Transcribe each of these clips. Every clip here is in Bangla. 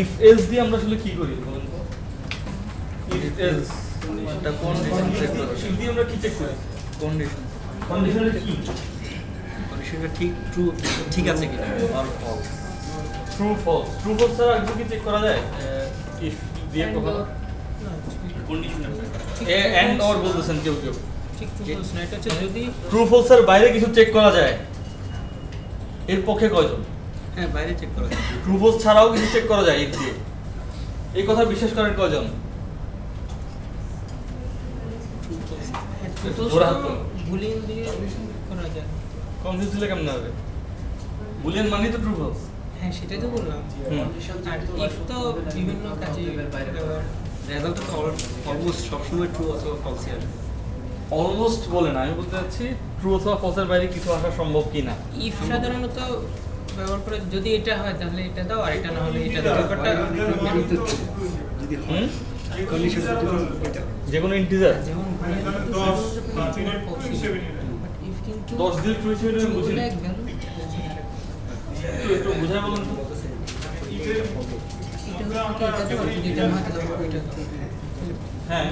ইফ এলস দিয়ে আমরা আসলে কি করি বলেন তো? ইফ এলস এটা কন্ডিশন চেক করা ইফ দিয়ে আমরা কি চেক করি? কন্ডিশন কন্ডিশনাল কি? কন্ডিশনটা ঠিক আছে কিনা আর ফলস ট্রু ফলস ছাড়া আগে কি চেক করা যায়? ইফ দিয়ে কখনো কন্ডিশনাল এন্ড অর বলতেছেন কেউ ঠিক ট্রু ফলস না, এটা হচ্ছে যদি ট্রু ফলস এর বাইরে কিছু চেক করা যায় এর পক্ষে কয়জন? হ্যাঁ বাইরে চেক করা যায় ট্রু ফলস ছাড়াও কিছু চেক করা যায় ইফ দিয়ে, এই কথা বিশ্বাস করেন কয়জন? জোড়া হাত তোলো। বুলিয়ান দিয়ে করা যায়। কনফিউজ হলে কেমন হবে? বুলিয়ান মানে তো ট্রু ফলস। হ্যাঁ সেটাই তো বললাম। আর ইফ তো বিভিন্ন কাজে ব্যবহার। রেজাল্ট তো অলমোস্ট সবসময় ট্রু অথবা ফলসই আসবে অলমোস্ট বলে না, আমি বলতে চাচ্ছি ট্রু অথবা ফলসের বাইরে কিছু আসা সম্ভব কিনা। ইফ সাধারণত ব্যবহার করে যদি এটা হয় তাহলে এটা দাও, আর এটা না হলে এটা দাও। ব্যাপারটা যদি হুম? কন্ডিশন যে কোনো ইন্টিজার যেমন ইফ কিন্তু 10 দিয়ে ট্রু হিসেবে আমি বুঝি না। একদম একটু বুঝাই বলুন তো। এটা না হলে ওইটা হ্যাঁ,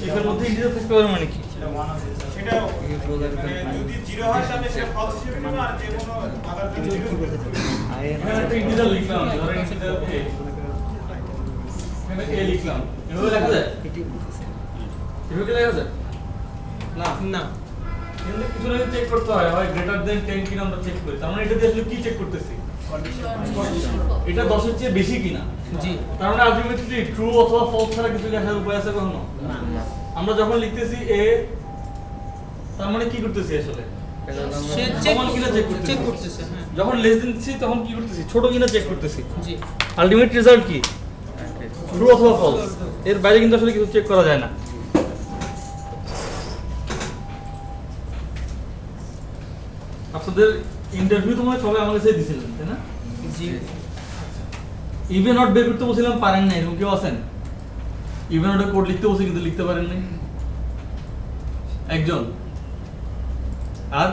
ইফের মধ্যে ইন্টিজার থাকতে পারে মানে কি? সেটা যদি জিরো হয় তাহলে সে ফলস হিসেবে নেবে, আর যে কোনো আদার এখানে একটা ইন্টিজার লিখলাম, ধরেন ইন্টিজার a, এখানে a লিখলাম, এভাবে লেখা যায়? এভাবে কি লেখা যায়? না, না কিন্তু কিছু না চেক করতে হয়, হয় গ্রেটার দেন 10 কিনা আমরা চেক করি। তার মানে এটা দিয়ে আসলে কি চেক করতেছি? এটা 10 এর চেয়ে বেশি কিনা। জি তার মানে আলটিমেটলি ট্রু অথবা ফলস ছাড়া কিছু দেখার উপায় আছে কখনো? আমরা যখন লিখতেছি a, তার মানে কি করতেছি আসলে? সে সমান কিনা চেক করতেছি। চেক করতেছে। হ্যাঁ যখন লেস দেন দিচ্ছি তখন কি করতেছি? ছোট কিনা চেক করতেছি। জি আলটিমেট রেজাল্ট কি? ট্রু অথবা ফলস। এর বাইরে কিন্তু আসলে কিছু চেক করা যায় না। আপনাদের ইন্টারভিউ তো মনে হয় সবাই আমার কাছে দিছিলেন, তাই না? জি ইভেন নট বের করতে বলছিলাম, পারেন না, এরকম কেউ আছেন? ইভেন নটে কোড লিখতে বলছি কিন্তু লিখতে পারেন নাই একজন? আর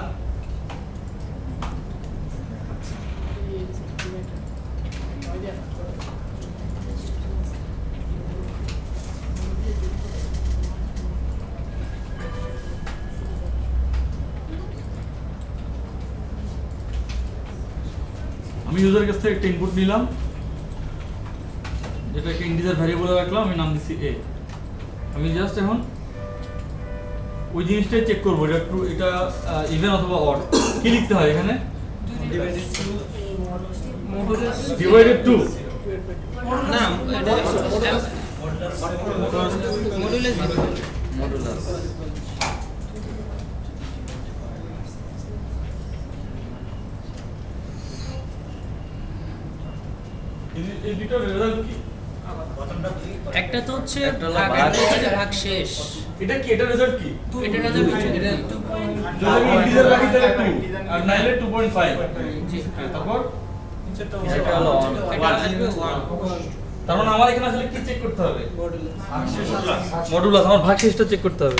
আমি ইউজারের কাছ থেকে একটা ইনপুট নিলাম, যেটাকে ইন্টিজার ভ্যারিয়েবলে রাখলাম, আমি নাম দিচ্ছি a। আমি জাস্ট এখন ওই জিনিসটাই চেক করবো, এটা ট্রু, এটা ইভেন অথবা অড। কি লিখতে হয় এখানে? Divided to. না এটা মডুলাস মডুলাস এই দুটো রেজাল্ট কি? একটা তো হচ্ছে একটা হলো ভাগ, ভাগ। একটা হচ্ছে ভাগ শেষ। এটা কি? এটা রেজাল্ট কি? এটা রেজাল্ট হচ্ছে যদি আমি ইন্টিজার রাখি তাহলে 2 আর নাইলে 2.5। জি তারপর এটা হলো এটা আসবে 1 তার মানে আমার এখানে আসলে কি চেক করতে হবে? মডুলাস। আমার ভাগ শেষটা চেক করতে হবে।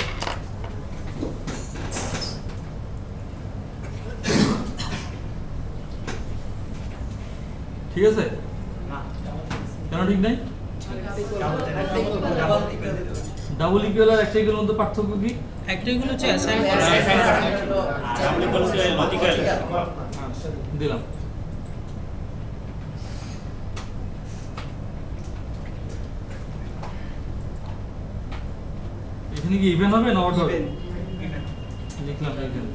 ঠিক আছে? কেন ঠিক নাই? ডাবল ইকুয়াল আর একটা ইকুয়াল মধ্যে পার্থক্য কি? একটা এগুলো হচ্ছে অ্যাসাইন করা। দিলাম। এখানে কি ইভেন হবে না অড হবে? লিখলাম ইভেন।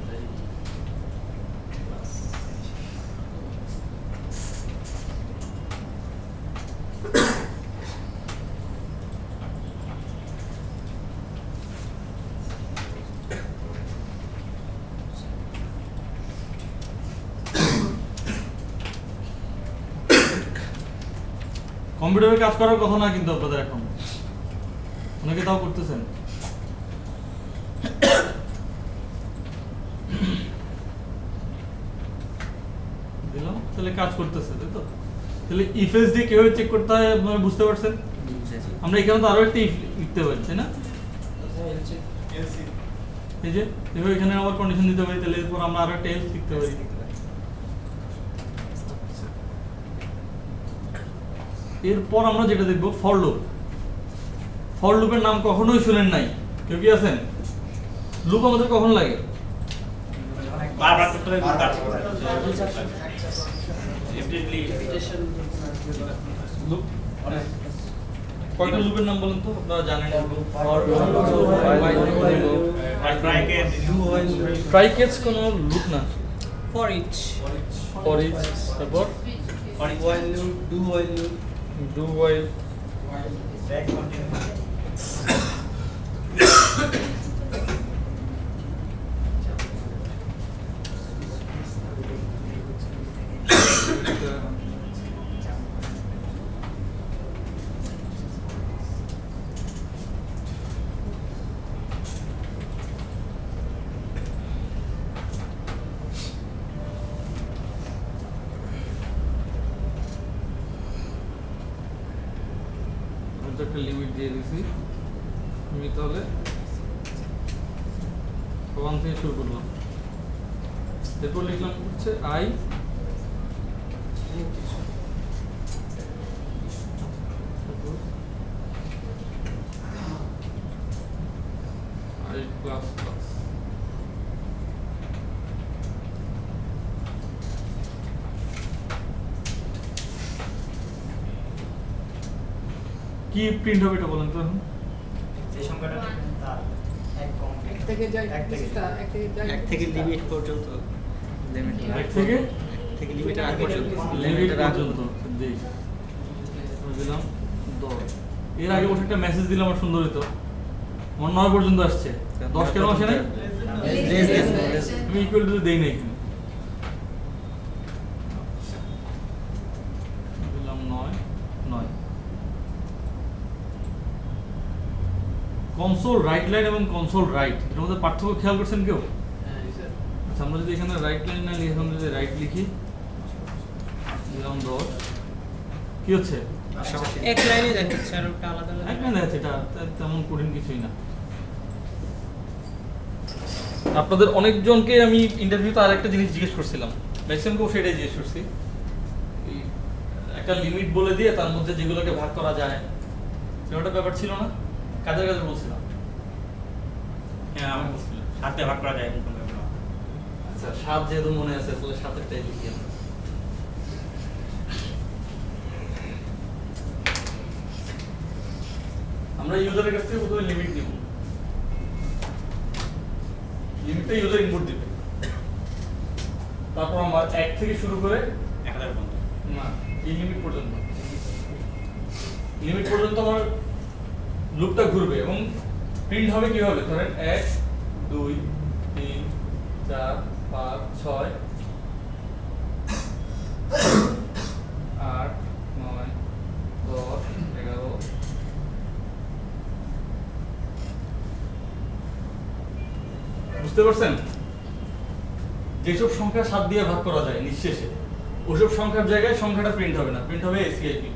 কম্পিউটারে কাজ করার কথা না কিন্তু আপনাদের এখন, অনেকে তাও করতেছেন। দিলাম, তাহলে কাজ করতেছে, তাই তো? তাহলে ইফএস দিয়ে কিভাবে চেক করতে হয় আপনারা বুঝতে পারছেন? আমরা এখানে তো আরো একটা ইফ লিখতে পারি, তাই না? এই যে এভাবে এখানে আবার কন্ডিশন দিতে পারি, তাহলে এরপর আমরা আরো একটা এলস লিখতে পারি। এরপর আমরা যেটা দেখবো ফর লুপ। ফর লুপের নাম কখনোই শুনেন নাই, কেউ কি আছেন? লুপ আমাদের কখন লাগে? বারবার করতে হবে, বারবার এভরিডেলি লুপ কয়টা লুপের নাম বলেন তো, আপনারা জানেন? ট্রাই কেস কোনো লুপ না। ফর ইচ, ফর ইচ, তারপর while loop, do while loop, do while, back continue একটা লিমিট দিয়ে দিছি। আমি তাহলে ওয়ান থেকে শুরু করলাম, এরপর লিখলাম হচ্ছে আই আই প্লাস প্লাস। কি প্রিন্ট হবে এটা বলেন তো এখন? এই সংখ্যাটা তার এক কম এক থেকে যাই এক থেকে এক থেকে লিমিট পর্যন্ত, লিমিট এক থেকে থেকে লিমিটের আগ পর্যন্ত, লিমিট লিমিটের আগ পর্যন্ত দেই। আমি দিলাম 10। এর আগে বসে একটা মেসেজ দিলাম, আমার সুন্দর হতো। আমার 9 পর্যন্ত আসছে, 10 কেন আসে নাই? আমি ইকুয়াল টু দেই নাই এখানে। দিলাম 9। কনসোল রাইট লাইন এবং কনসোল রাইট, এর মধ্যে পার্থক্য খেয়াল করছেন কেউ? আচ্ছা, আমরা যদি এখানে রাইট লাইন না লিখে এখন যদি রাইট লিখি, দিলাম 10, কি হচ্ছে? এক লাইনে দেখাচ্ছে আর ওটা আলাদা আলাদা। এক লাইন আছে, এটা তেমন কঠিন কিছুই না। আপনাদের অনেকজনকে আমি ইন্টারভিউতে আরেকটা জিনিস জিজ্ঞেস করছিলাম, ম্যাক্সিমামকে সেটাই জিজ্ঞেস করছি। এই একটা লিমিট বলে দিয়ে তার মধ্যে যেগুলোকে ভাগ করা যায়, সেটা ব্যাপার ছিল না? কাদের কাদের বলছিলাম? হ্যাঁ আমি বলছিলাম 7 দিয়ে ভাগ করা যায় এরকম ব্যাপার। আচ্ছা, 7 যেহেতু মনে আছে তাহলে 7-এরটাই লিখি আমরা। আমরা ইউজারের কাছ থেকে প্রথমে লিমিট নিব। লিমিটটা ইউজার ইনপুট দিবে, তারপর আমরা 1 থেকে শুরু করে 1000 পর্যন্ত না এই লিমিট পর্যন্ত, লিমিট পর্যন্ত আমার লুপটা ঘুরবে এবং প্রিন্ট হবে কিভাবে? ধরেন 1 2 3 4 5 6 8 9 10 11। বুঝতে পারছেন? যেসব সংখ্যা 7 দিয়ে ভাগ করা যায় নিঃশেষে, ওসব সংখ্যার জায়গায় সংখ্যাটা প্রিন্ট হবে না, প্রিন্ট হবে এসকিআইপি।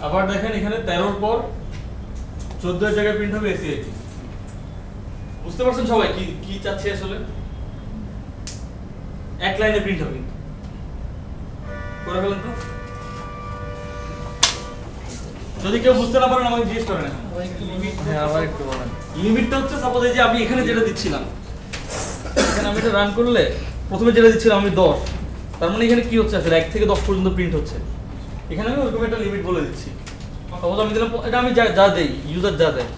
আবার দেখেন এখানে 13 পর 14 এর জায়গায় প্রিন্ট হবে এসিআইপি। বুঝতে পারছেন সবাই কি কি চাচ্ছি আসলে? এক লাইনে প্রিন্ট হবে, করে ফেলেন তো। যদি কেউ বুঝতে না পারেন আমাকে জিজ্ঞেস করেন এখন। হ্যাঁ, আবার একটু বলেন। লিমিটটা হচ্ছে সাপোজ এই যে আমি এখানে যেটা দিচ্ছিলাম, এখানে আমি এটা রান করলে প্রথমে যেটা দিচ্ছিলাম আমি 10, তার মানে এখানে কি হচ্ছে আসলে 1 থেকে 10 পর্যন্ত প্রিন্ট হচ্ছে। এখানে আমি ওরকম একটা লিমিট বলে দিচ্ছি। সাপোজ আমি দিলাম, এটা আমি যা দেই ইউজার যা দেয়,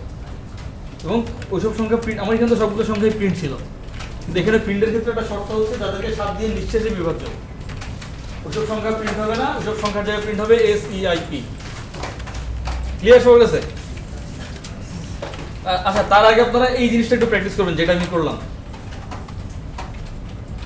এবং ওইসব সংখ্যা প্রিন্ট, আমার এখানে তো সবগুলো সংখ্যাই প্রিন্ট ছিল, কিন্তু এখানে প্রিন্টের ক্ষেত্রে একটা শর্ত হচ্ছে যাদেরকে 7 দিয়ে নিঃশেষে বিভাজ্য, ওইসব সংখ্যা প্রিন্ট হবে না, ওইসব সংখ্যার জায়গায় প্রিন্ট হবে এসইআইপি। ক্লিয়ার হয়ে গেছে? আচ্ছা, তার আগে আপনারা এই জিনিসটা একটু প্র্যাকটিস করবেন যেটা আমি করলাম।